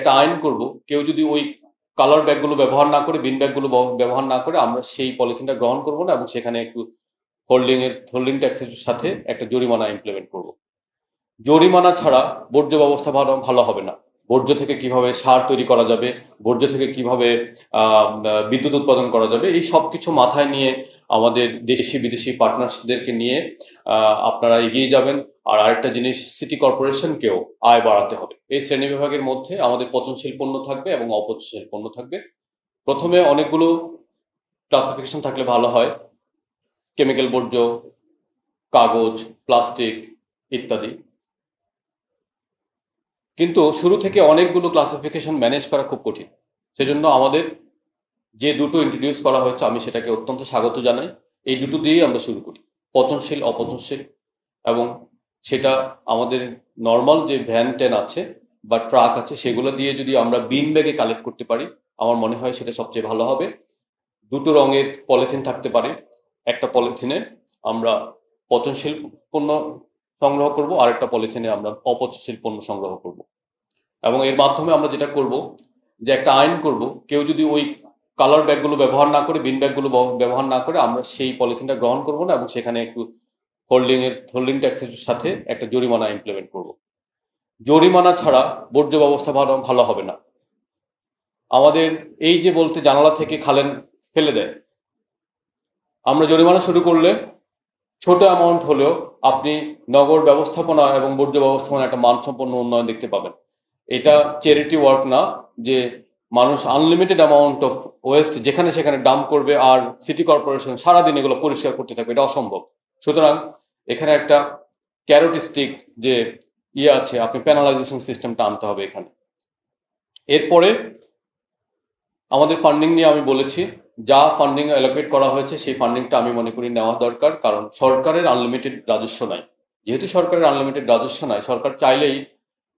একটা আইন করব, কেউ যদি ওই কালার ব্যাগগুলো ব্যবহার না করে, বিন ব্যাগগুলো ব্যবহার না করে, আমরা সেই পলিথিনটা গ্রহণ করব না এবং সেখানে একটু হোল্ডিং ট্যাক্সের সাথে একটা জরিমানা ইমপ্লিমেন্ট করব। জরিমানা ছাড়া বর্জ্য ব্যবস্থা ভালো হবে না। বর্জ্য থেকে কিভাবে সার তৈরি করা যাবে, বর্জ্য থেকে কিভাবে বিদ্যুৎ উৎপাদন করা যাবে, এই সব কিছু মাথায় নিয়ে আমাদের দেশি বিদেশি পার্টনার্সদেরকে নিয়ে আপনারা এগিয়ে যাবেন। আর আরেকটা জিনিস, সিটি কর্পোরেশনকেও আয় বাড়াতে হবে। এই শ্রেণী বিভাগের মধ্যে আমাদের পচনশীল পণ্য থাকবে এবং অপচনশীল পণ্য থাকবে। প্রথমে অনেকগুলো ক্লাসিফিকেশন থাকলে ভালো হয়, কেমিক্যাল বর্জ্য, কাগজ, প্লাস্টিক ইত্যাদি। কিন্তু শুরু থেকে অনেকগুলো ক্লাসিফিকেশন ম্যানেজ করা খুব কঠিন। সেজন্য আমাদের যে দুটো ইন্ট্রোডিউস করা হয়েছে, আমি সেটাকে অত্যন্ত স্বাগত জানাই। এই দুটো দিয়েই আমরা শুরু করি, পচনশীল অপচনশীল। এবং সেটা আমাদের নর্মাল যে ভ্যান ট্যান আছে বা ট্রাক আছে, সেগুলো দিয়ে যদি আমরা বিন ব্যাগে কালেক্ট করতে পারি, আমার মনে হয় সেটা সবচেয়ে ভালো হবে। দুটো রঙের পলিথিন থাকতে পারে। একটা পলিথিনে আমরা পচনশীল পণ্য সংগ্রহ করব, আরেকটা পলিথিনে আমরা অপচনশীল পণ্য সংগ্রহ করব। এবং এর মাধ্যমে আমরা যেটা করব, যে একটা আইন করব, কেউ যদি ওই কালার ব্যাগগুলো ব্যবহার না করে, বিন ব্যাগগুলো ব্যবহার না করে, আমরা সেই পলিথিনটা গ্রহণ করব না এবং সেখানে একটু হোল্ডিং ট্যাক্সের সাথে একটা জরিমানা ইমপ্লিমেন্ট করব। জরিমানা ছাড়া বর্জ্য ব্যবস্থা ভালো হবে না। আমাদের এই যে বলতে জানালা থেকে খালেন ফেলে দেয়, আমরা জরিমানা শুরু করলে ছোট অ্যামাউন্ট হলেও আপনি নগর ব্যবস্থাপনা এবং বর্জ্য ব্যবস্থাপনা একটা মানসম্পন্ন উন্নয়ন দেখতে পাবেন। এটা চ্যারিটি ওয়ার্ক না যে মানুষ আনলিমিটেড অ্যামাউন্ট অফ ওয়েস্ট যেখানে সেখানে ডাম্প করবে আর সিটি কর্পোরেশন সারাদিন এগুলো পরিষ্কার করতে থাকবে, এটা অসম্ভব। সুতরাং এখানে একটা ক্যারোটিস্টিক যে আছে, আপনি প্যানালাইজেশন সিস্টেমটা আনতে হবে এখানে। এরপরে আমাদের ফান্ডিং নিয়ে আমি বলেছি, যা ফান্ডিং অ্যালোকেট করা হয়েছে সেই ফান্ডিংটা আমি মনে করি নেওয়া দরকার, কারণ সরকারের আনলিমিটেড রাজস্ব নাই। যেহেতু সরকারের আনলিমিটেড রাজস্ব নাই, সরকার চাইলেই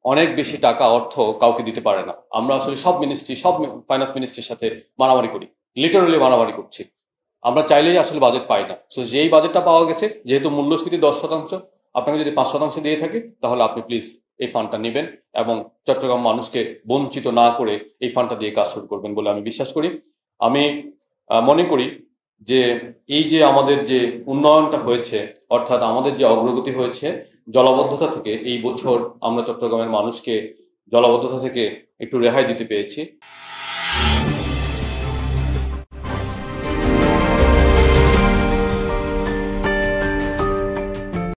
অনেক বেশি টাকা অর্থ কাউকে দিতে পারে না। আমরা আসলে সব ফাইন্যান্স মিনিস্ট্রির সাথে মারামারি করি, লিটারালি মারামারি করছি। আমরা চাইলেই আসলে বাজেট পাই না। তো যেই বাজেটটা পাওয়া গেছে, যেহেতু মূল্যস্ফীতি 10%, আপনাকে যদি 5% দিয়ে থাকে, তাহলে আপনি প্লিজ এই ফান্ডটা নেবেন এবং চট্টগ্রাম মানুষকে বঞ্চিত না করে এই ফান্ডটা দিয়ে কাজ শুরু করবেন বলে আমি বিশ্বাস করি। আমি মনে করি যে এই যে আমাদের যে উন্নয়নটা হয়েছে, অর্থাৎ আমাদের যে অগ্রগতি হয়েছে জলাবদ্ধতা থেকে, এই বছর আমরা চট্টগ্রামের মানুষকে জলাবদ্ধতা থেকে একটু রেহাই দিতে পেরেছি।